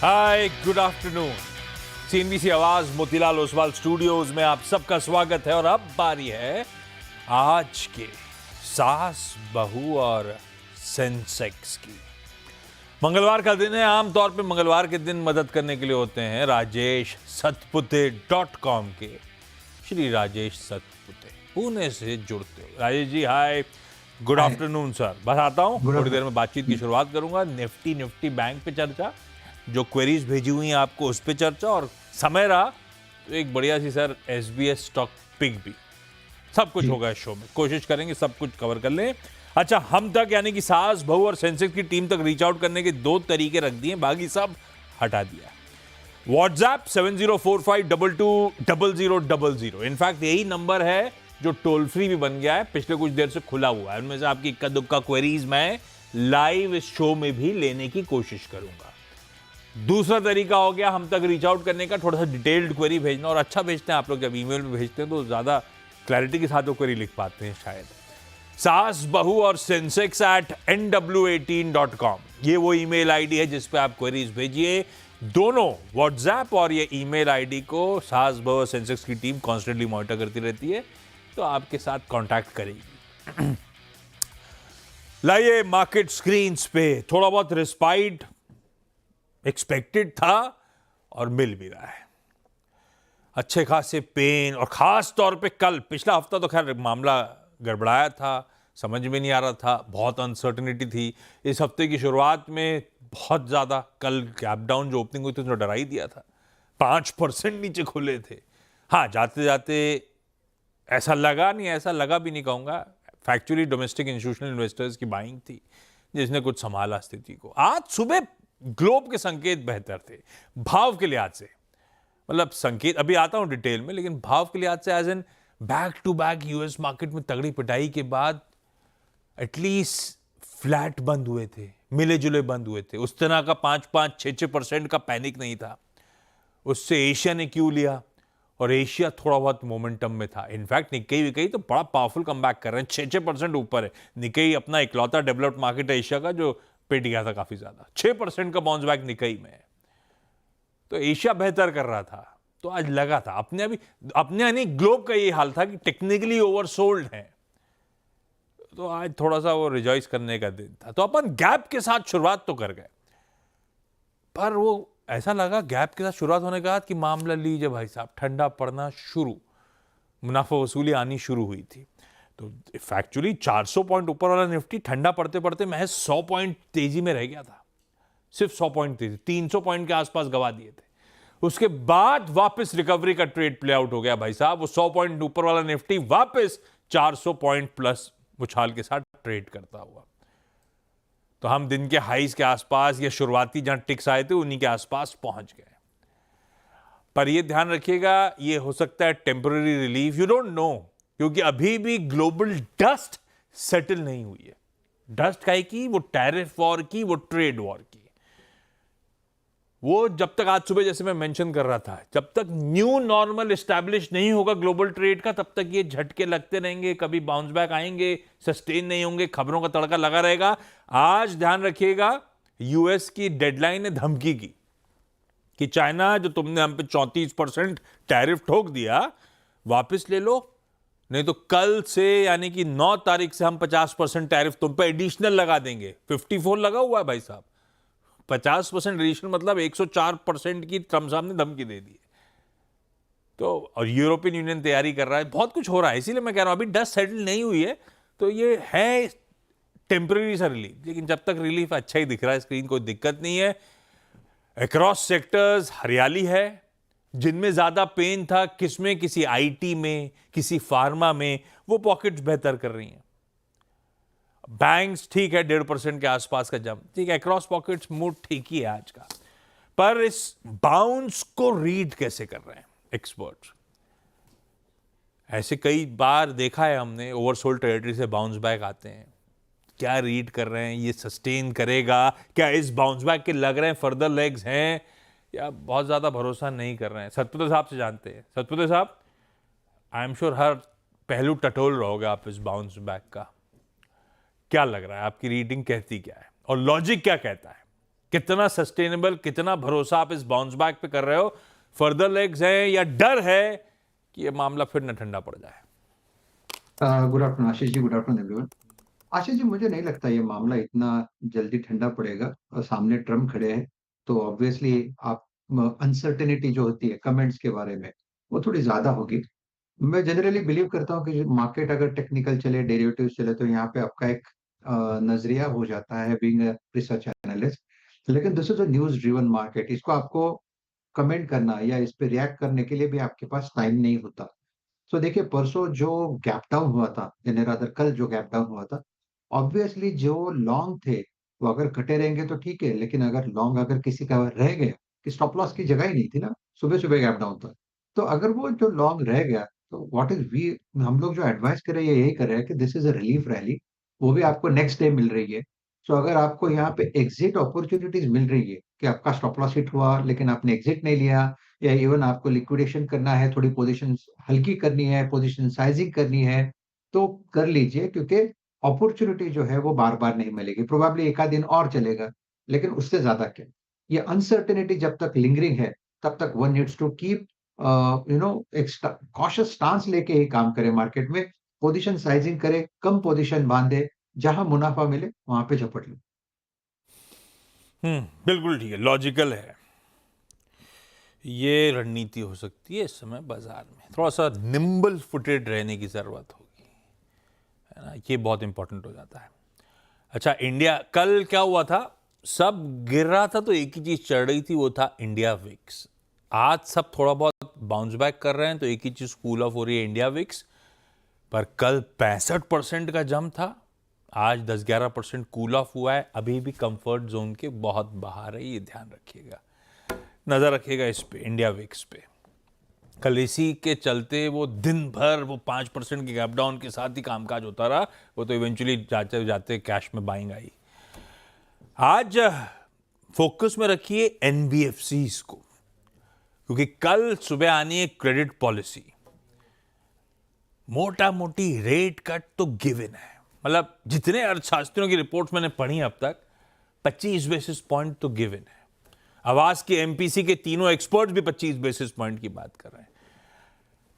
हाय, good afternoon. CNBC आवाज Motilal Oswal studios में आप सबका स्वागत है और अब बारी है आज के सास बहू और सेंसेक्स की। मंगलवार का दिन है। आमतौर पे मंगलवार के दिन मदद करने के लिए होते हैं राजेश सतपुते.com के श्री राजेश सतपुते, पुणे से जुड़ते हो। राजेश जी हाय, गुड आफ्टरनून सर। बस आता हूँ, थोड़ी देर में बातचीत की शुरुआत करूंगा। निफ्टी बैंक पे चर्चा, जो क्वेरीज भेजी हुई हैं आपको उस पे चर्चा, और समय रहा तो एक बढ़िया सी सर एसबीएस स्टॉक पिक भी। सब कुछ होगा इस शो में, कोशिश करेंगे सब कुछ कवर कर लें। अच्छा, हम तक यानी कि सास बहू और सेंसेक्स की टीम तक रीच आउट करने के दो तरीके रख दिए, बाकी सब हटा दिया। व्हाट्सएप 7045220000। इनफैक्ट यही नंबर है जो टोल फ्री भी बन गया है, पिछले कुछ देर से खुला हुआ है। उनमें से आपकी इक्का दुक्का क्वेरीज मैं लाइव इस शो में भी लेने की कोशिश करूंगा। दूसरा तरीका हो गया हम तक रीच आउट करने का, थोड़ा सा डिटेल्ड क्वेरी भेजना, और अच्छा भेजते हैं आप लोग, जब ईमेल में भेजते हैं तो ज्यादा क्लैरिटी के साथ वो क्वेरी लिख पाते हैं शायद। सास बहू और सेंसेक्स @nw18.com, ये वो ईमेल आईडी है जिस पे आप क्वेरीज भेजिए। दोनों व्हाट्सएप और ये ईमेल आईडी को सास बहू और सेंसेक्स की टीम कॉन्स्टेंटली मॉनिटर करती रहती है, तो आपके साथ कांटेक्ट करेगी। लाइए मार्केट स्क्रीन्स पे थोड़ा बहुत रिस्पाइट एक्सपेक्टेड था और मिल भी रहा है। अच्छे खासे पेन, और खास तौर पे कल, पिछला हफ्ता तो खैर मामला गड़बड़ाया था, समझ में नहीं आ रहा था, बहुत अनसर्टेनिटी थी। इस हफ्ते की शुरुआत में बहुत ज़्यादा, कल गैप डाउन जो ओपनिंग हुई थी उसने डरा ही दिया था। 5% नीचे खुले थे। हाँ, जाते जाते ऐसा लगा भी नहीं कहूँगा, फैक्चुअली डोमेस्टिक इंस्टीट्यूशनल इन्वेस्टर्स की बाइंग थी जिसने कुछ संभाला स्थिति को। आज सुबह ग्लोब के संकेत बेहतर थे भाव के लिहाज से, मतलब संकेत अभी आता हूं डिटेल में, लेकिन भाव के लिहाज से as an back to back US market में तगड़ी पिटाई के बाद एटलीस्ट फ्लैट बंद हुए थे, मिले जुले बंद हुए थे। उस तरह का 5-6% का पैनिक नहीं था। उससे एशिया ने क्यों लिया, और एशिया थोड़ा बहुत मोमेंटम में था। इनफैक्ट निक्केई तो बड़ा पावरफुल कमबैक कर रहे हैं, 6% ऊपर है। निक्केई अपना इकलौता डेवलप्ड मार्केट है एशिया का जो पिट गया था काफी ज्यादा। 6% का बाउंस बैक निक्केई में है, तो एशिया बेहतर कर रहा था। तो आज लगा था अपने यानी ग्लोब का ये हाल था कि टेक्निकली ओवरसोल्ड है, तो आज थोड़ा सा वो रिजॉइस करने का दिन था। तो अपन गैप के साथ शुरुआत तो कर गए, पर वो ऐसा लगा गैप के साथ शुरुआत होने के बाद कि मामला लीजिए भाई साहब ठंडा पड़ना शुरू, मुनाफा वसूली आनी शुरू हुई थी। तो फैक्चुअली 400 पॉइंट ऊपर वाला निफ्टी ठंडा पड़ते पड़ते महज 100 पॉइंट तेजी में रह गया था, सिर्फ 100 पॉइंट तेजी, 300 पॉइंट के आसपास गवा दिए थे। उसके बाद वापस रिकवरी का ट्रेड प्ले आउट हो गया भाई साहब। वो 100 पॉइंट ऊपर वाला निफ्टी वापस 400 पॉइंट प्लस उछाल के साथ ट्रेड करता हुआ। तो हम दिन के हाईज के आसपास या शुरुआती जहां टिक्स आए थे उन्हीं के आसपास पहुंच गए। पर यह ध्यान रखिएगा, ये हो सकता है temporary relief, you don't know, क्योंकि अभी भी ग्लोबल डस्ट सेटल नहीं हुई है। डस्ट का की, वो टैरिफ वॉर की, वो ट्रेड वॉर की, वो जब तक, आज सुबह जैसे मैं मेंशन कर रहा था, जब तक न्यू नॉर्मल एस्टैब्लिश नहीं होगा ग्लोबल ट्रेड का, तब तक ये झटके लगते रहेंगे, कभी बाउंस बैक आएंगे, सस्टेन नहीं होंगे, खबरों का तड़का लगा रहेगा। आज ध्यान रखिएगा, यूएस की डेडलाइन है धमकी की कि चाइना जो तुमने हम पे 34% टैरिफ ठोक दिया, वापस ले लो, नहीं तो कल से यानी कि 9 तारीख से हम 50% टैरिफ तुम पे एडिशनल लगा देंगे। 54 लगा हुआ है भाई साहब, 50% एडिशनल मतलब 104% की ट्रम्प साहब ने धमकी दे दी। तो और यूरोपियन यूनियन तैयारी कर रहा है, बहुत कुछ हो रहा है, इसीलिए मैं कह रहा हूं अभी डस्ट सेटल नहीं हुई है, तो ये है टेम्पररी सा रिलीफ। लेकिन जब तक रिलीफ अच्छा ही दिख रहा है स्क्रीन, कोई दिक्कत नहीं है। अक्रॉस सेक्टर्स हरियाली है। जिनमें ज्यादा पेन था, किसमें, किसी आईटी में, किसी फार्मा में, वो पॉकेट्स बेहतर कर रही हैं। बैंक्स ठीक है, 1.5% के आसपास का जंप, ठीक है। अक्रॉस पॉकेट्स मूड ठीक ही है आज का। पर इस बाउंस को रीड कैसे कर रहे हैं एक्सपर्ट्स? ऐसे कई बार देखा है हमने, ओवरसोल्ड टेरिटरी से बाउंस बैक आते हैं, क्या रीड कर रहे हैं, ये सस्टेन करेगा क्या, इस बाउंस बैक के लग रहे हैं फर्दर लेग्स हैं, या बहुत ज्यादा भरोसा नहीं कर रहे हैं। सतपुते साहब से जानते हैं। सतपुते साहब, आई एम श्योर हर पहलू टटोल रहोगे आप इस बाउंस बैक का, क्या लग रहा है, आपकी रीडिंग कहती क्या है और लॉजिक क्या कहता है? कितना सस्टेनेबल, कितना भरोसा आप इस बाउंस बैक पे कर रहे हो? फर्दर लेग्स है या डर है कि ये मामला फिर न ठंडा पड़ जाए? Good afternoon Ashish ji, good afternoon everyone. Ashish ji, मुझे नहीं लगता ये मामला इतना जल्दी ठंडा पड़ेगा। और सामने ट्रम्प खड़े हैं, तो ऑब्वियसली आप अनसर्टेनिटी जो होती है कमेंट्स के बारे में, वो थोड़ी ज्यादा होगी। मैं जनरली बिलीव करता हूँ कि मार्केट अगर टेक्निकल चले, डेरिवेटिव चले, तो यहाँ पे आपका एक नजरिया हो जाता है बीइंग अ रिसर्च एनालिस्ट। लेकिन this is a news driven market, इसको आपको कमेंट करना या इस पे रिएक्ट करने के लिए भी आपके पास टाइम नहीं होता। तो देखिए, परसों जो गैप डाउन हुआ था, यानी रादर कल जो गैप डाउन हुआ था, ऑब्वियसली जो लॉन्ग थे वो अगर कटे रहेंगे तो ठीक है, लेकिन अगर लॉन्ग अगर किसी का रह गया, कि स्टॉप लॉस की जगह ही नहीं थी ना, सुबह सुबह गैप डाउन था, तो अगर वो जो लॉन्ग रह गया, तो व्हाट इज वी, हम लोग जो एडवाइस कर रहे हैं यही कर रहे हैं कि this is a relief rally, वो भी आपको नेक्स्ट डे मिल रही है। सो अगर आपको यहाँ पे एग्जिट अपॉर्चुनिटीज मिल रही है कि आपका स्टॉप लॉस हिट हुआ लेकिन आपने एग्जिट नहीं लिया, या इवन आपको लिक्विडेशन करना है, थोड़ी पोजीशन हल्की करनी है, पोजीशन साइजिंग करनी है, तो कर लीजिए, क्योंकि अपॉर्चुनिटी जो है वो बार बार नहीं मिलेगी। प्रोबेबली एक आध दिन और चलेगा, लेकिन उससे ज्यादा क्या। ये अनसर्टेनिटी जब तक लिंगरिंग है, तब तक वन नीड्स टू कीप एक कॉशियस स्टांस लेके ही काम करे मार्केट में। पोजीशन साइजिंग करे, कम पोजीशन बांधे, जहां मुनाफा मिले वहां पे झपट लो। बिल्कुल ठीक है, लॉजिकल है। ये रणनीति हो सकती है इस समय बाजार में, थोड़ा सा निम्बल फुटेड रहने की जरूरत होगी, है ना? ये बहुत इंपॉर्टेंट हो जाता है। अच्छा, इंडिया कल क्या हुआ था? सब गिर रहा था तो एक ही चीज चढ़ रही थी, वो था इंडिया विक्स। आज सब थोड़ा बहुत बाउंस बैक कर रहे हैं तो एक ही चीज कूल ऑफ हो रही है, इंडिया विक्स। पर कल 65% का जंप था, आज 10-11% कूल ऑफ हुआ है। अभी भी कंफर्ट जोन के बहुत बाहर है, ये ध्यान रखिएगा, नजर रखिएगा इस पे, इंडिया विक्स पे। कल इसी के चलते वो दिन भर वो 5% के गैप डाउन के साथ ही कामकाज होता रहा। वो तो इवेंचुअली जाते जाते कैश में बाइंग आई। आज फोकस में रखिए एनबीएफसीज को, क्योंकि कल सुबह आनी है क्रेडिट पॉलिसी। मोटा मोटी रेट कट तो गिवन है, मतलब जितने अर्थशास्त्रियों की रिपोर्ट मैंने पढ़ी अब तक, 25 बेसिस पॉइंट तो गिवन है। आवास के एमपीसी के तीनों एक्सपर्ट्स भी 25 बेसिस पॉइंट की बात कर रहे हैं।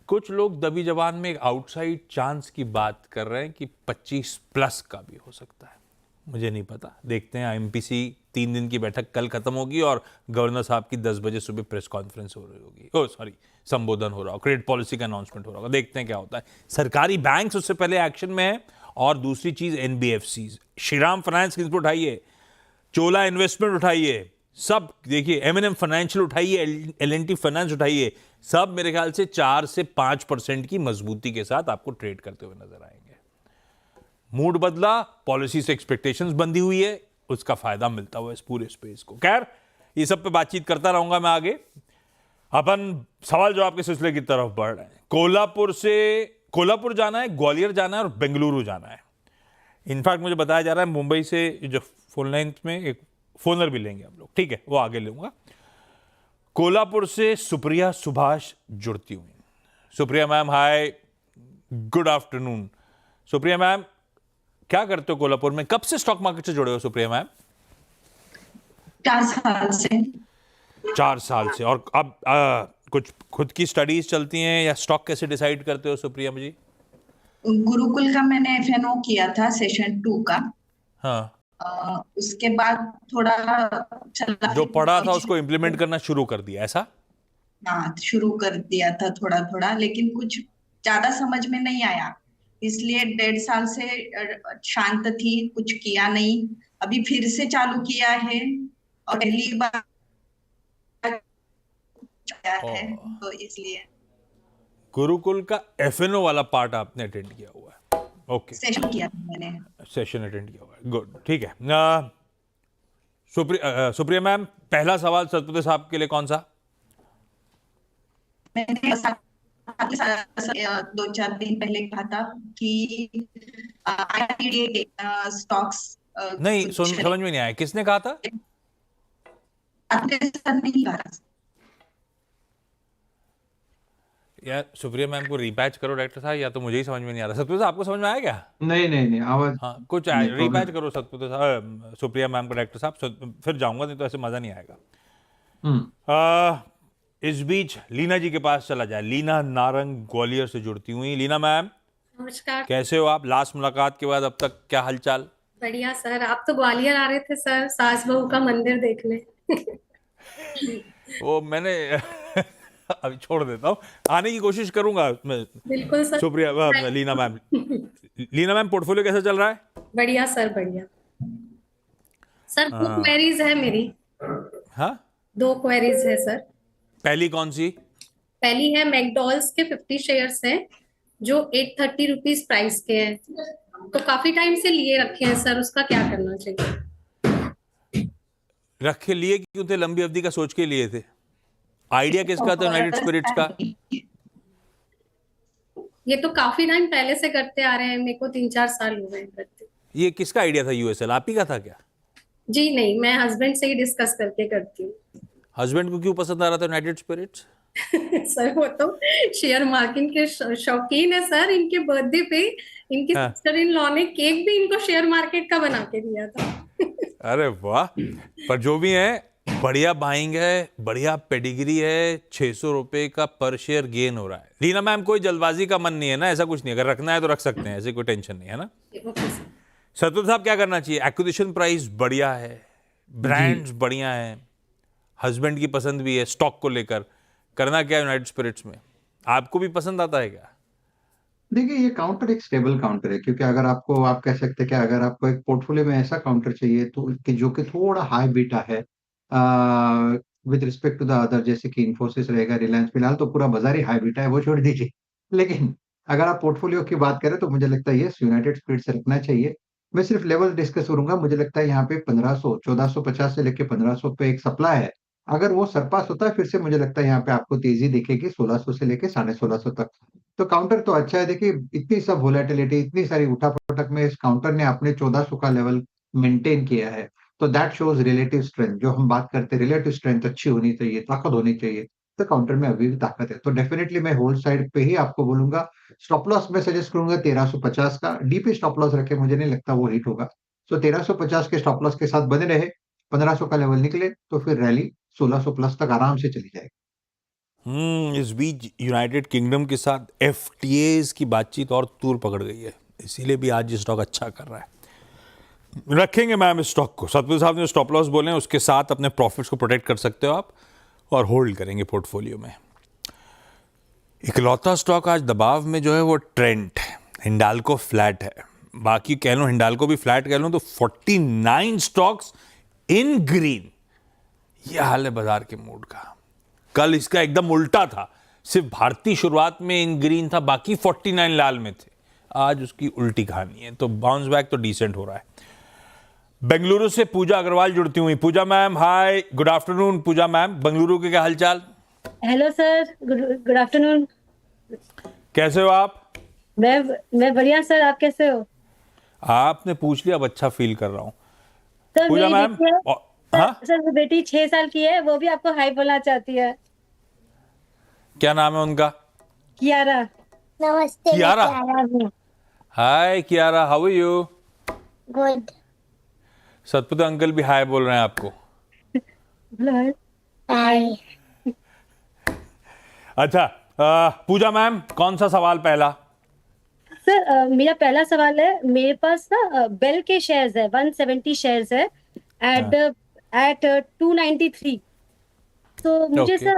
कुछ लोग दबी जबान में एक आउटसाइड चांस की बात कर रहे हैं कि 25 प्लस का भी हो सकता है। मुझे नहीं पता, देखते हैं। एमपीसी 3 दिन की बैठक कल खत्म होगी और गवर्नर साहब की 10 बजे सुबह प्रेस कॉन्फ्रेंस हो रही होगी, संबोधन हो रहा होगा, क्रेडिट पॉलिसी का अनाउंसमेंट हो रहा होगा। देखते हैं क्या होता है। सरकारी बैंक उससे पहले एक्शन में है। और दूसरी चीज एनबीएफसी, श्रीराम फाइनेंस किस पर उठाइए, चोला इन्वेस्टमेंट उठाइए, सब देखिए, एमएनएम फाइनेंशियल उठाइए, एलएनटी फाइनेंस उठाइए, सब मेरे ख्याल से 4 से 5% की मजबूती के साथ आपको ट्रेड करते हुए नजर आएंगे। मूड बदला, पॉलिसी से एक्सपेक्टेशंस बंधी हुई है, उसका फायदा मिलता हुआ इस पूरे स्पेस को। खैर, ये सब पे बातचीत करता रहूंगा मैं आगे। अपन सवाल जवाब के सिलसिले की तरफ बढ़ रहे हैं। कोल्हापुर जाना है, ग्वालियर जाना है और बेंगलुरु जाना है। इनफैक्ट मुझे बताया जा रहा है मुंबई से जो फोन लाइन में एक फोनर भी लेंगे हम लोग, ठीक है, वो आगे लूंगा। कोल्हापुर से सुप्रिया सुभाष जुड़ती हुई। सुप्रिया मैम, हाय, गुड आफ्टरनून। सुप्रिया मैम, क्या करते हो कोल्हापुर में? कब से स्टॉक मार्केट से जुड़े हो सुप्रिया मैम? 4 साल से। 4 साल से। और अब कुछ खुद की स्टडीज चलती हैं या स्टॉक कैसे डिसाइड करते हो सुप्रिया जी? गुरुकुल का मैंने एफएनओ किया था सेशन 2 का। हाँ, उसके बाद थोड़ा चला, जो पढ़ा था उसको इम्प्लीमेंट करना शुरू कर दिया, ऐसा? हाँ, शुरू कर दिया था थोड़ा थोड़ा, लेकिन कुछ ज्यादा समझ में नहीं आया, इसलिए 1.5 साल से शांत थी, कुछ किया नहीं। अभी फिर से चालू किया है और पहली बार आया है, तो इसलिए गुरुकुल का एफएनओ वाला पार्ट आपने अटेंड किया हुआ है? ओके, सेशन किया था मैंने। सेशन अटेंड किया हुआ है, गुड, ठीक है। सुप्रिया मैम, पहला सवाल सतपति साहब के लिए कौन सा? मैंने 2-4 दिन पहले कहा था कि ITDA स्टॉक्स नहीं, समझ में नहीं आया, किसने कहा था? नहीं कहा। यार सुप्रिया मैम को रीपैच करो डॉक्टर साहब, या तो मुझे ही समझ में नहीं आ रहा। सतपुर साहब आपको समझ में आया क्या? नहीं नहीं नहीं, आवाज हाँ कुछ नहीं, रीपैच प्रॉब्लम। करो सतपुर साहब, सुप्रिया मैम को डॉक्टर साहब, फिर जाऊंगा, नहीं तो ऐसे मजा नहीं आएगा। इस बीच लीना जी के पास चला जाए। लीना नारंग ग्वालियर से जुड़ती हुई। लीना मैम नमस्कार। कैसे हो आप? लास्ट मुलाकात के बाद अब तक क्या हालचाल? बढ़िया सर, आप तो ग्वालियर आ रहे थे सर सास बहू का मंदिर देखने। वो मैंने अभी छोड़ देता हूँ, आने की कोशिश करूंगा मैं। बिल्कुल sir. Supriya Leena ma'am, Leena ma'am portfolio कैसा चल रहा है? बढ़िया सर, बढ़िया सर। दो हाँ क्वेरीज है मेरी, हाँ, 2 क्वेरीज है सर। पहली कौन सी? पहली है, मैकडॉल्स के 50 शेयर्स हैं जो 830 रुपीज प्राइस के हैं, तो काफी टाइम से लिए रखे हैं सर, उसका क्या करना चाहिए? रखे लिए क्यों थे? लंबी अवधि का सोच के लिए थे? आइडिया किसका था? यूनाइटेड स्पिरिट्स का? ये तो काफी टाइम पहले से करते आ रहे हैं, मेरे को 3-4 साल हो गए करते। ये किसका आइडिया था? यूएसएल आप ही का था क्या? जी नहीं, मैं हस्बैंड से ही डिस्कस करके करती हूँ। हस्बैंड को क्यों पसंद आ रहा था यूनाइटेड स्पिरिट्स? सर वो तो शेयर मार्केट के शौकीन है सर। इनके बर्थडे पे इनकी हाँ। सिस्टर इन लॉ ने केक भी इनको शेयर मार्केट का बना के दिया था। अरे वाह, पर जो भी है बढ़िया बाइंग है, बढ़िया पेडिग्री है, 600 रुपए का पर शेयर गेन हो रहा है। लीना मैम कोई जल्दबाजी का मन नहीं है ना? ऐसा कुछ नहीं, अगर रखना है तो रख सकते हैं, ऐसे कोई टेंशन नहीं है ना? Okay sir. सतपुर साहब क्या करना चाहिए? एक्विजिशन प्राइस बढ़िया है, ब्रांड्स बढ़िया है, हस्बैंड की पसंद भी है स्टॉक को लेकर, करना क्या यूनाइटेड स्पिरिट्स में? आपको भी पसंद आता है क्या? देखिए, ये काउंटर एक स्टेबल काउंटर है, क्योंकि अगर आपको, आप कह सकते हैं कि अगर आपको एक पोर्टफोलियो में ऐसा काउंटर चाहिए तो कि जो कि थोड़ा हाई बीटा है with respect to the other, जैसे कि इन्फोसिस रहेगा, रिलायंस, फिलहाल तो पूरा बाजार ही हाई बीटा है, वो छोड़ दीजिए। लेकिन अगर आप पोर्टफोलियो की बात करें तो मुझे लगता है यस, यूनाइटेड स्पिरिट्स रखना चाहिए। मैं सिर्फ लेवल डिस्कस करूंगा। मुझे लगता है यहाँ पे 1500, 1450 से लेके 1500 पे एक सप्लाई है। अगर वो सरपास होता है फिर से, मुझे लगता है यहाँ पे आपको तेजी दिखेगी 1600 से लेके 1650 तक। तो काउंटर तो अच्छा है। देखिए, इतनी सब वोलेटिलिटी, इतनी सारी उठापटक में इस काउंटर ने अपने 1400 का लेवल मेंटेन किया है। तो दैट शोज रिलेटिव स्ट्रेंथ। जो हम बात करते हैं, रिलेटिव स्ट्रेंथ अच्छी होनी चाहिए, ताकत होनी चाहिए। तो काउंटर में अभी भी ताकत है, तो डेफिनेटली मैं होल्ड साइड पे ही आपको बोलूंगा। स्टॉप लॉस मैं सजेस्ट करूंगा 1350 का। डीपी स्टॉप लॉस रखे, मुझे नहीं लगता वो हिट होगा। तो 1350 के स्टॉप लॉस के साथ बने रहे, 1500 का लेवल निकले तो फिर रैली 1600 प्लस तक आराम से चली जाएगी। इस बीच यूनाइटेड किंगडम के साथ एफटीएज की बातचीत और तूल पकड़ गई है, इसीलिए भी आज ये स्टॉक अच्छा कर रहा है। रखेंगे मैम इस स्टॉक को। सतपुर साहब ने स्टॉप लॉस बोले हैं, उसके साथ अपने प्रॉफिट्स को प्रोटेक्ट कर सकते हो आप, और होल्ड करेंगे पोर्टफोलियो में। इकलौता स्टॉक आज दबाव में जो है वो ट्रेंट है। हिंडाल्को फ्लैट है, बाकी कह लो हिंडाल्को भी फ्लैट कह लो तो 49 स्टॉक्स इन ग्रीन। ये हाल है बाजार के मूड का। कल इसका एकदम उल्टा था, सिर्फ भारतीय शुरुआत में इन ग्रीन था, बाकी 49 लाल में थे। आज उसकी उल्टी कहानी है, तो बाउंस बैक तो डिसेंट हो रहा है। बेंगलुरु से पूजा अग्रवाल जुड़ती हुई। पूजा मैम हाय, गुड आफ्टरनून। पूजा मैम, बेंगलुरु के क्या हालचाल? Hello sir, good afternoon. कैसे हो आप? मैं बढ़िया सर, आप कैसे हो? आपने पूछ लिया, अब अच्छा फील कर रहा हूं। सर पूजा मेरी मैम, बेटी है, हाँ सर वो बेटी 6 साल की है, वो भी आपको हाई बोलना चाहती है। क्या नाम है उनका? कियारा। नमस्ते, कियारा? मैं कियारा हूँ। Hi Kiara, how are you? Good. Satput uncle भी हाय बोल रहे हैं आपको। हाय। अच्छा, पूजा मैम कौन सा सवाल पहला? सर मेरा पहला सवाल है, मेरे पास ना बेल के शेयर्स है, 170 शेयर्स है एट 293। तो मुझे Okay.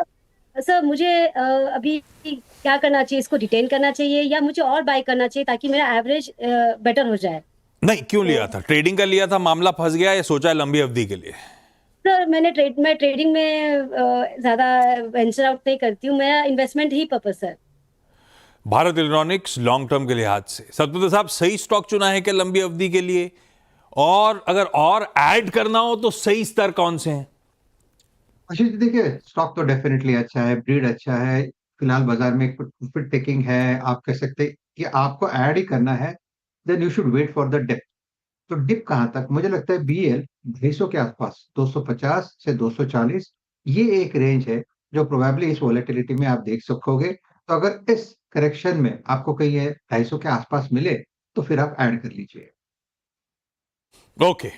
सर मुझे अभी क्या करना चाहिए? इसको रिटेन करना चाहिए या मुझे और बाय करना चाहिए ताकि मेरा एवरेज बेटर हो जाए? नहीं, क्यों लिया था? ट्रेडिंग का लिया था, मामला फंस गया, या सोचा है लंबी अवधि के लिए? सर मैं ट्रेडिंग में ज्यादा वेंचर आउट नहीं करती हूँ, मेरा इन्वेस्टमेंट ही पर्पस है। भारत इलेक्ट्रॉनिक्स लॉन्ग टर्म के लिहाज से सतपुत साहब सही स्टॉक चुना है क्या लंबी अवधि के लिए? और अगर और ऐड करना हो तो सही स्तर कौन से हैं? आशीष जी, देखिए, स्टॉक तो डेफिनेटली अच्छा है, ब्रीड अच्छा है। फिलहाल बाजार में प्रॉफिट टेकिंग है। आप कह सकते हैं कि आपको ऐड ही करना है, then you should wait for the dip. तो डिप कहाँ तक? मुझे लगता है बीएल 250 के आसपास, 250 से 240, ये एक रेंज है जो प्रोबेबली इस वोलेटिलिटी में आप देख सकोगे। तो अगर इस करेक्शन में आपको कहीं ये 250 के आसपास मिले तो फिर आप ऐड कर लीजिए। ओके,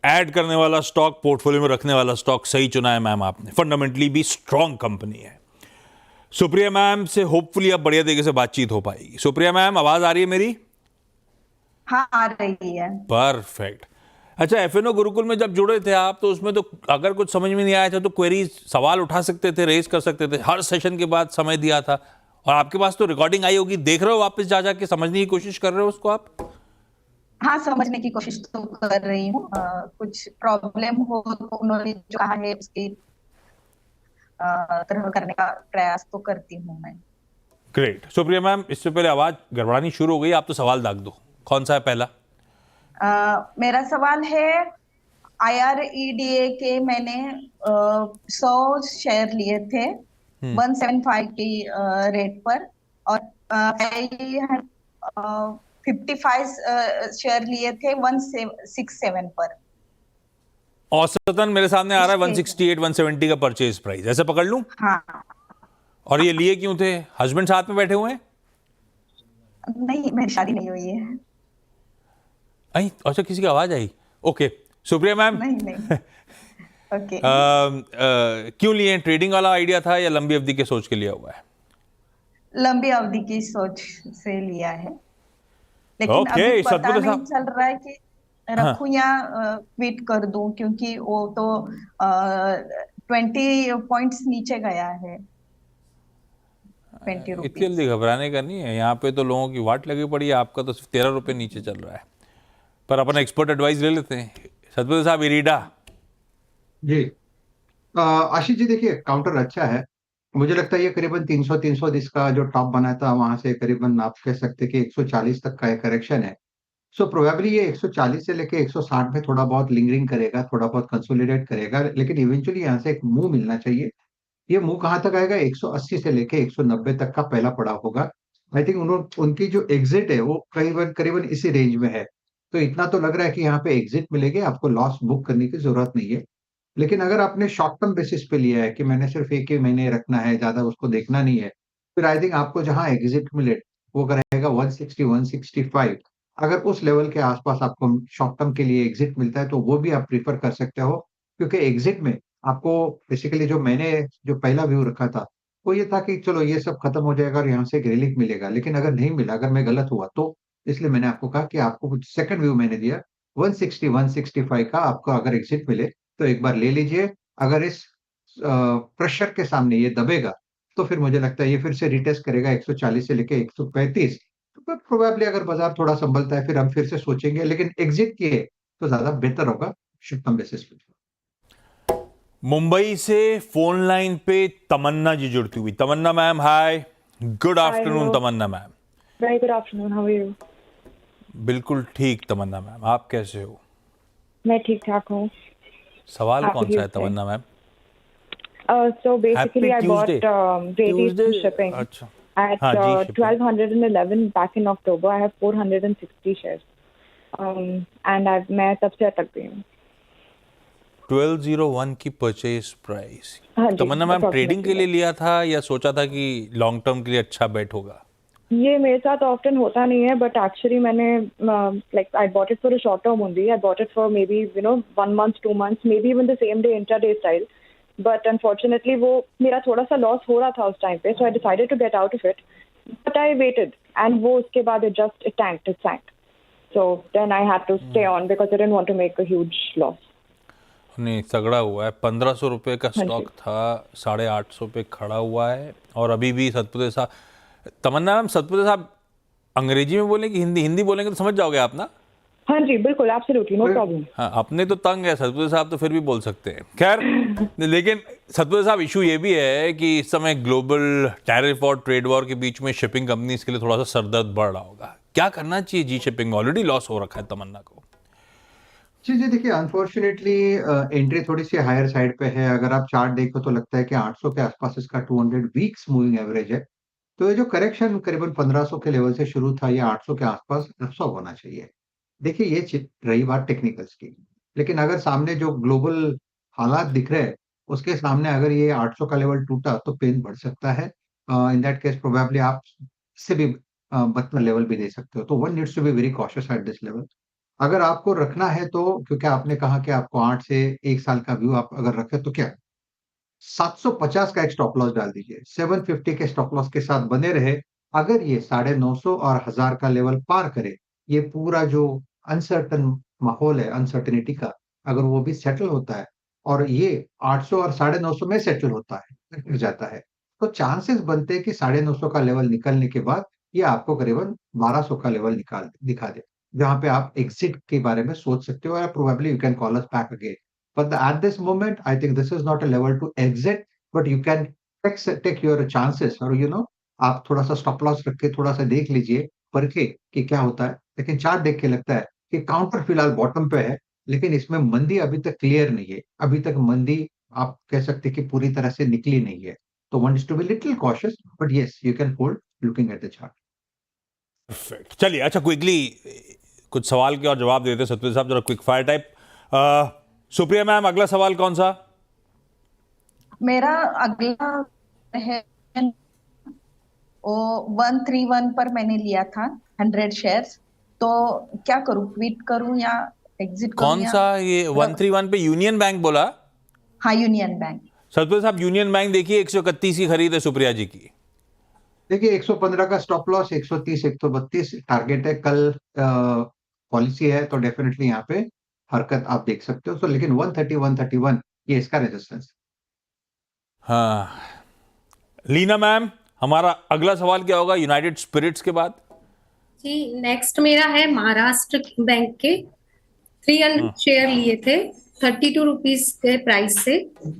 ऐड करने वाला स्टॉक, पोर्टफोलियो में रखने वाला स्टॉक सही चुना है मैम आपने। फंडामेंटली भी स्ट्रांग कंपनी है। सुप्रिया मैम से होपफुली अब बढ़िया तरीके से बातचीत हो पाएगी। सुप्रिया मैम, आवाज आ रही है मेरी? हाँ, आ रही है। परफेक्ट। अच्छा, एफएनओ गुरुकुल में जब जुड़े थे आप, तो उसमें तो अगर कुछ समझ में नहीं आया था तो क्वेरीज, सवाल उठा सकते थे, रेज कर सकते थे, हर सेशन के बाद समय दिया था। और आपके पास तो रिकॉर्डिंग आई होगी, देख रहे हो वापस जा जाके, समझने की कोशिश कर रहे हो उसको आप? हाँ, समझने की कोशिश तो कर रही हूँ। कुछ प्रॉब्लम हो तो उन्होंने जो कहा है उसकी तरह करने का प्रयास तो करती हूँ मैं। ग्रेट। सुप्रिया मैम, इससे पहले आवाज गड़बड़ानी शुरू हो गई, आप तो सवाल दाग दो। कौन सा है पहला? मेरा सवाल है, IREDA के मैंने 100 शेयर लिए थे 175 की रेट पर, और 55 शेयर लिए थे 167 पर। औसतन मेरे सामने आ रहा है इसके- 168 170 का परचेज प्राइस, ऐसे पकड़ लूं? हाँ, और ये लिए क्यों थे? हस्बैंड साथ में बैठे हुए हैं? नहीं, मेरी शादी नहीं हुई है। अच्छा, किसी की आवाज आई। ओके, सुप्रिया मैम, नहीं नहीं। ओके। क्यों लिए? ट्रेडिंग वाला आइडिया था या लंबी अवधि के सोच के लिया हुआ है? लंबी अवधि की सोच से लिया है, लेकिन ओके, अभी पता सतपुर नहीं साहब। चल रहा है कि रखूं या क्विट कर दूं, क्योंकि वो तो 20 पॉइंट्स नीचे गया है। 20 इतनी रुपीज। जल्दी घबराने का नहीं है, यहाँ पे तो लोगों की वाट लगी पड़ी है, आपका तो सिर्फ 13 रुपए नीचे चल रहा है। पर अपन एक्सपर्ट एडवाइस ले लेते हैं। सतपुर साहब, इरीडा। जी, आशीष जी, देखिए काउंटर अच्छा है। मुझे लगता है ये करीबन 300 इसका जो टॉप बना था, वहां से करीबन आप कह सकते हैं कि 140 तक का एक करेक्शन है। सो प्रोबेबली ये 140 से लेके 160 में थोड़ा बहुत लिंगरिंग करेगा, थोड़ा बहुत कंसोलिडेट करेगा, लेकिन इवेंचुअली यहाँ से एक मूव मिलना चाहिए। ये मुंह कहाँ तक आएगा? 180 से लेके 190 तक का पहला पड़ाव होगा। आई थिंक उनकी जो एग्जिट है वो करीबन करीबन इसी रेंज में है। तो इतना तो लग रहा है कि यहाँ पे एग्जिट मिलेगी, आपको लॉस बुक करने की जरूरत नहीं है। लेकिन अगर आपने शॉर्ट टर्म बेसिस पे लिया है कि मैंने सिर्फ एक ही महीने रखना है, ज्यादा उसको देखना नहीं है, फिर आई थिंक आपको जहां एग्जिट मिले वो रहेगा 160 165। अगर उस लेवल के आसपास आपको शॉर्ट टर्म के लिए एग्जिट मिलता है तो वो भी आप प्रीफर कर सकते हो, क्योंकि एग्जिट में आपको बेसिकली जो मैंने जो पहला व्यू रखा था वो ये था कि चलो ये सब खत्म हो जाएगा और यहाँ से एक रिलीफ मिलेगा, लेकिन अगर नहीं मिला, अगर मैं गलत हुआ तो इसलिए मैंने आपको कहा कि आपको सेकंड व्यू मैंने दिया 160 165 का। आपको अगर एग्जिट मिले तो एक बार ले लीजिए। अगर इस प्रेशर के सामने ये दबेगा तो फिर मुझे लगता है ये फिर से रिटेस्ट करेगा 140 से लेके 135। तो प्रोबेबली अगर बाजार थोड़ा संभलता है फिर हम फिर से सोचेंगे, लेकिन एग्जिट किए तो ज्यादा बेहतर होगा शॉर्ट टर्म बेसिस पे। मुंबई से फोन लाइन पे तमन्ना जी जुड़ती हुई। तमन्ना ma'am, hi, good afternoon. hello. Tamannaah ma'am, Very good afternoon. How are you? बिल्कुल ठीक। तमन्ना मैम, आप कैसे हो? मैं ठीक ठाक हूँ. सवाल Happy कौन सा है Tuesday. Tamannaah ma'am? So basically, Happy I bought Tuesday. JT's Tuesday? shipping अच्छा, at हाँ जी, shipping. 1211 back in October. I have 460 shares. And मैं तब से अटक गई हूँ. 1201 की परचेज प्राइस। हाँ जी, तमन्ना मैम, ट्रेडिंग के लिए approximately. लिया था या सोचा था कि लॉन्ग टर्म के लिए अच्छा बेट होगा? ये मेरे साथ ऑफ्टन होता नहीं है, but actually मैंने like I bought it for a short term only. I bought it for maybe 1 month, 2 months, maybe even the same day intraday style. But unfortunately वो मेरा थोड़ा सा लॉस हो रहा था उस टाइम पे, so I decided to get out of it. But I waited, and वो उसके बाद it sank. So then I had to stay on because I didn't want to make a huge loss. नहीं, तगड़ा हुआ है। 1500 रुपए का हाँ जी. स्टॉक था, 850 पे खड़ा हुआ है और अभी भी। सतपुते साहब, तमन्ना मैम, सतपुते साहब अंग्रेजी में बोलेंगे कि हिंदी बोलेंगे तो समझ जाओगे आप ना? हाँ जी, बिल्कुल, एब्सोल्युटली, नो प्रॉब्लम. हाँ, अपने तो तंग है, सतपुते साहब तो फिर भी बोल सकते हैं। खैर, लेकिन सतपुते साहब, इशू ये भी है कि इस समय ग्लोबल टैरिफ और ट्रेड वॉर के बीच में शिपिंग कंपनीज के लिए थोड़ा सा सरदर्द बढ़ रहा होगा। क्या करना चाहिए? जी शिपिंग में ऑलरेडी लॉस हो रखा है तमन्ना को। जी जी, देखिए अनफॉर्चुनेटली एंट्री थोड़ी सी हायर साइड पे है। अगर आप चार्ट देखो तो लगता है कि 800 के आसपास इसका 200 वीक्स मूविंग एवरेज है। तो ये जो करेक्शन करीबन 1500 के लेवल से शुरू था, ये 800 के आसपास absorb होना चाहिए। देखिए ये रही बात टेक्निकल्स की, लेकिन अगर सामने जो ग्लोबल हालात दिख रहे हैं उसके सामने अगर ये 800 का लेवल टूटा तो पेन बढ़ सकता है। इन दैट केस प्रोबेबली आप से भी बदतर लेवल भी दे सकते हो। तो one needs to be very cautious at this level. अगर आपको रखना है तो, क्योंकि आपने कहा कि आपको 8 से 1 साल का व्यू आप अगर रखें तो क्या 750 का एक स्टॉप लॉस डाल दीजिए, 750 के स्टॉप लॉस के साथ बने रहे। अगर ये 950 और 1000 का लेवल पार करे, ये पूरा जो अनसर्टन माहौल है अनसर्टेनिटी का, अगर वो भी सेटल होता है और ये 800 और 950 में सेटल होता है, गिर जाता है, तो चांसेस बनते हैं कि 950 का लेवल निकलने के बाद ये आपको करीबन 1200 का लेवल निकाल दिखा दे, जहाँ पे आप एग्जिट के बारे में सोच सकते हो, या probably you can call us back again. But at this moment, I think this is not a level to exit, but you can take your chances, और आप थोड़ा सा स्टॉप लॉस रख के थोड़ा सा देख लीजिए, परखे कि क्या होता है। लेकिन चार्ट देख के लगता है कि काउंटर फिलहाल बॉटम पे है, लेकिन इसमें मंदी अभी तक क्लियर नहीं है। अभी तक मंदी आप कह सकते हैं कि पूरी तरह से निकली नहीं है। तो one is to be little cautious, but yes you can hold looking at the chart. Perfect. चलिए, अच्छा क्विकली कुछ सवाल के और जवाब देते सतपति साहब, जरा quick fire type. Supriya ma'am, अगला सवाल कौन सा? मेरा अगला है वो 131 पर मैंने लिया था 100 शेयर्स, तो क्या करूं, क्विट करूं या एग्जिट करूं? कौन सा ये 131 पे? यूनियन बैंक बोला? हाँ, यूनियन बैंक। सतपति साहब, यूनियन बैंक देखिए 131 की खरीद है सुप्रिया जी की। देखिए 115 का स्टॉप लॉस, 130 132 टारगेट है। कल पॉलिसी है तो डेफिनेटली यहाँ पे हरकत आप देख सकते हो। तो लेकिन 130 131 ये इसका रेजिस्टेंस। हाँ, लीना मैम, हमारा अगला सवाल क्या होगा यूनाइटेड स्पिरिट्स के बाद? जी, नेक्स्ट मेरा है महाराष्ट्र बैंक के 300 शेयर लिए थे 32 रुपीज के प्राइस से।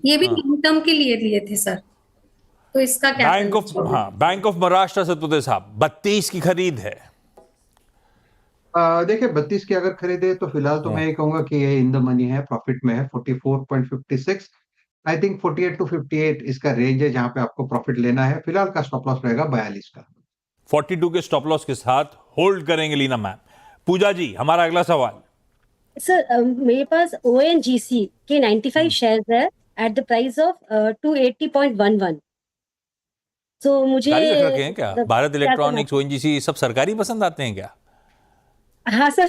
ये भी लॉन्ग टर्म के लिए थे सर, तो इसका क्या? बैंक ऑफ महाराष्ट्र सतपति साहब 32 की खरीद है। देखिए 32 की अगर खरीदे तो फिलहाल तो मैं ये कहूंगा कि ये इन द मनी है, प्रॉफिट में है। 44.56, आई थिंक 48 to 58 इसका रेंज है जहां पे आपको प्रॉफिट लेना है। फिलहाल का स्टॉप लॉस रहेगा 42 का। 42 के स्टॉप लॉस के साथ होल्ड करेंगे लीना मैम। पूजा जी, हमारा अगला सवाल। सर मेरे पास ONGC के 95 शेयर्स है एट द प्राइस ऑफ 280.11। तो मुझे सरकारी रख रखे हैं क्या? भारत क्या इलेक्ट्रॉनिक्स, ONGC सब सरकारी पसंद आते हैं क्या? हाँ सर।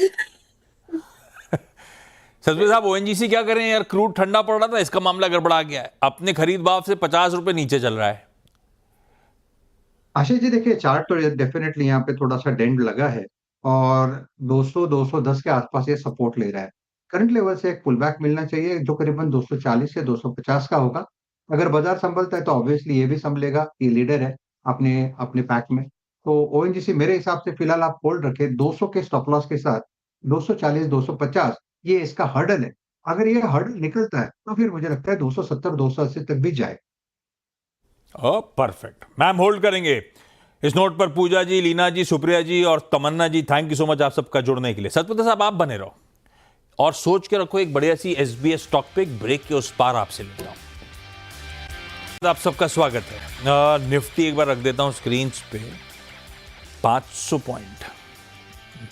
सतपति साहब, ONGC क्या करें यार, क्रूड ठंडा पड़ रहा था, इसका मामला गड़बड़ा गया है। अपने खरीद भाव से 50 रुपए नीचे चल रहा है। आशीष जी देखिए चार्ट तो डेफिनेटली यहाँ पे थोड़ा सा डेंट लगा है और 200 210 के आसपास ये सपोर्ट ले रहा है। करंट लेवल से एक पुल बैक मिलना चाहिए जो करीबन 240 से 250 का होगा। अगर बाजार संभलता है तो ऑब्वियसली ये भी संभलेगा, ये लीडर है अपने अपने पैक में। तो ONGC मेरे हिसाब से फिलहाल आप होल्ड रखें 200 के स्टॉप लॉस के साथ। 240 250 ये इसका हर्डल है। अगर ये हर्डल निकलता है तो फिर मुझे लगता है 270 280 तक भी जाए। परफेक्ट मैम, होल्ड करेंगे। इस नोट पर पूजा जी, लीना जी, सुप्रिया जी और तमन्ना जी, थैंक यू सो मच आप सबका जुड़ने के लिए। सतपति साहब आप बने रहो और सोच के रखो एक बढ़िया सी SBS स्टॉक पिक ब्रेक के उस पार आपसे लेता हूं। आप सबका स्वागत है। निफ्टी एक बार रख देता हूं स्क्रीन पे। 500 पॉइंट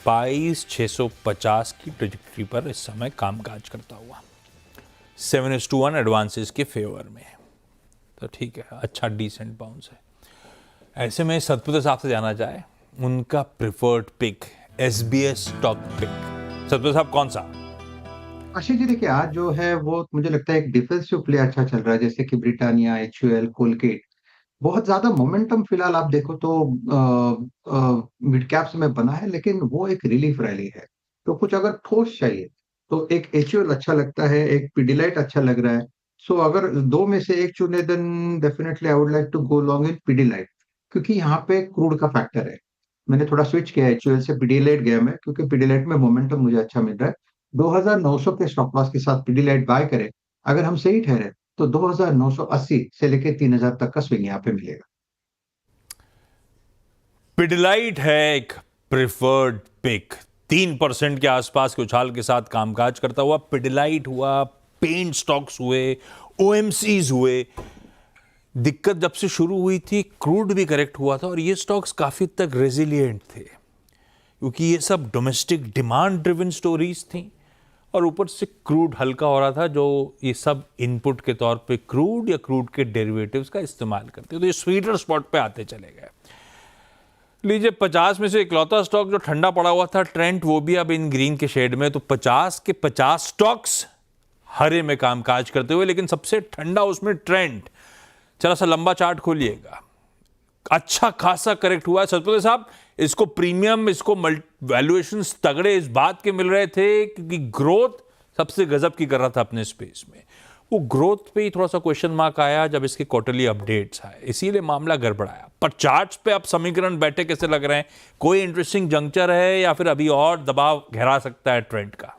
22,650 की ट्रेजेक्टरी पर इस समय कामकाज करता हुआ 7:1 एडवांसेस के फेवर में, तो ठीक है, अच्छा डिसेंट बाउंस है। ऐसे में सतपति साहब से जाना चाहे उनका preferred pick SBS stock pick. Satpathy साहब कौन सा? आशीष जी देखिए आज जो है वो मुझे लगता है एक डिफेंसिव प्ले अच्छा चल रहा है, जैसे कि ब्रिटानिया, HUL, कोलगेट। बहुत ज्यादा मोमेंटम फिलहाल आप देखो तो मिड कैप्स में बना है, लेकिन वो एक रिलीफ रैली है। तो कुछ अगर ठोस चाहिए तो एक HUL अच्छा लगता है, एक पिडिलाइट अच्छा लग रहा है। सो अगर दो में से एक चुने then definitely I would like to go long in Pidilite, क्योंकि यहाँ पे क्रूड का फैक्टर है। मैंने थोड़ा स्विच किया HUL से पिडिलाइट गया मैं, क्योंकि पिडिलाइट में मोमेंटम मुझे अच्छा मिल रहा है। 2900 के स्टॉप लॉस के साथ पिडिलाइट बाय करें। अगर हम सही ठहरे तो 2980 से लेके 3000 तक का स्विंग यहाँ पे मिलेगा। पिडिलाइट है एक प्रिफर्ड पिक, 3% के आसपास के उछाल के साथ कामकाज करता हुआ पिडिलाइट हुआ, पेंट स्टॉक्स हुए, OMCs हुए। दिक्कत जब से शुरू हुई थी, क्रूड भी करेक्ट हुआ था और ये स्टॉक्स काफी तक रेजिलिएंट थे, क्योंकि ये सब डोमेस्टिक डिमांड ड्रिवन स्टोरीज थी और ऊपर से क्रूड हल्का हो रहा था, जो ये सब इनपुट के तौर पे क्रूड या क्रूड के डेरिवेटिव्स का इस्तेमाल करते हैं, तो ये स्वीटर स्पॉट पे आते चले गए। लीजिए 50 में से इकलौता स्टॉक जो ठंडा पड़ा हुआ था ट्रेंट, वो भी अब इन ग्रीन के शेड में, तो 50 के 50 स्टॉक्स हरे में कामकाज करते हुए, लेकिन सबसे ठंडा उसमें ट्रेंट। चला सा लंबा चार्ट खोलिएगा, अच्छा खासा करेक्ट हुआ है। सतपति साहब, इसको प्रीमियम, इसको वैल्यूएशन तगड़े इस बात के मिल रहे थे क्योंकि ग्रोथ सबसे गजब की कर रहा था अपने स्पेस में। वो ग्रोथ पे ही थोड़ा सा क्वेश्चन मार्क आया जब इसके क्वार्टरली अपडेट्स आए, इसीलिए मामला गड़बड़ाया। पर चार्ट्स पे अब समीकरण बैठे कैसे लग रहे हैं? कोई इंटरेस्टिंग जंक्चर है या फिर अभी और दबाव गहरा सकता है ट्रेंड का?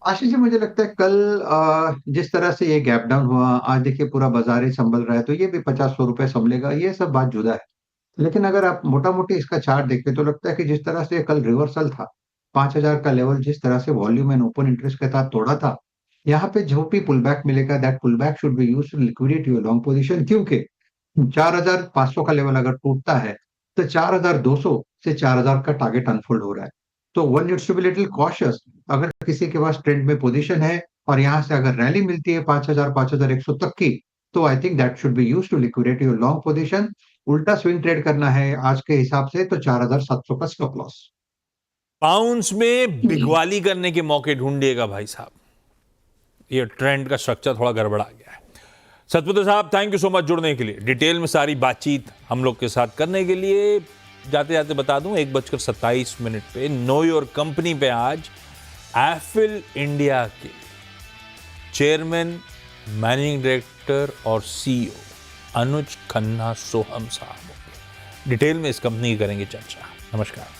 आशीष जी, मुझे लगता है कल जिस तरह से ये गैप डाउन हुआ, आज देखिए पूरा बाजार ही संभल रहा है, तो ये भी 50-100 रुपए संभलेगा, ये सब बात जुदा है। लेकिन अगर आप मोटा मोटी इसका चार्ट देखें तो लगता है कि जिस तरह से कल रिवर्सल था, 5000 का लेवल जिस तरह से वॉल्यूम एंड ओपन इंटरेस्ट के साथ तोड़ा था, यहाँ पे जो भी पुल बैक मिलेगा, that pull back should be used to liquidate your long position, क्योंकि 4500 का लेवल अगर टूटता है तो 4200 से 4000 का टारगेट अनफोल्ड हो रहा है। तो one needs to be little cautious. अगर किसी के पास ट्रेंड में पोजीशन है और यहाँ से अगर रैली मिलती है 5000 5100 तक की, तो I think that should be used to liquidate your long position. उल्टा स्विंग ट्रेड करना है आज के हिसाब से तो 4700 का स्टॉप लॉस। पाउंड्स में बिगवाली करने के मौके ढूंढिएगा भाई साहब, ये ट्रेंड का स्ट्रक्चर थोड़ा गड़बड़ा गया है। सतपति साहब, थैंक यू सो मच जुड़ने के लिए, डिटेल में सारी बातचीत हम लोग के साथ करने के लिए। जाते जाते बता दूं, 1:27 पे नो योर कंपनी पे आज एफिल इंडिया के चेयरमैन, मैनेजिंग डायरेक्टर और सीईओ अनुज खन्ना सोहम साहब डिटेल में इस कंपनी की करेंगे चर्चा। नमस्कार।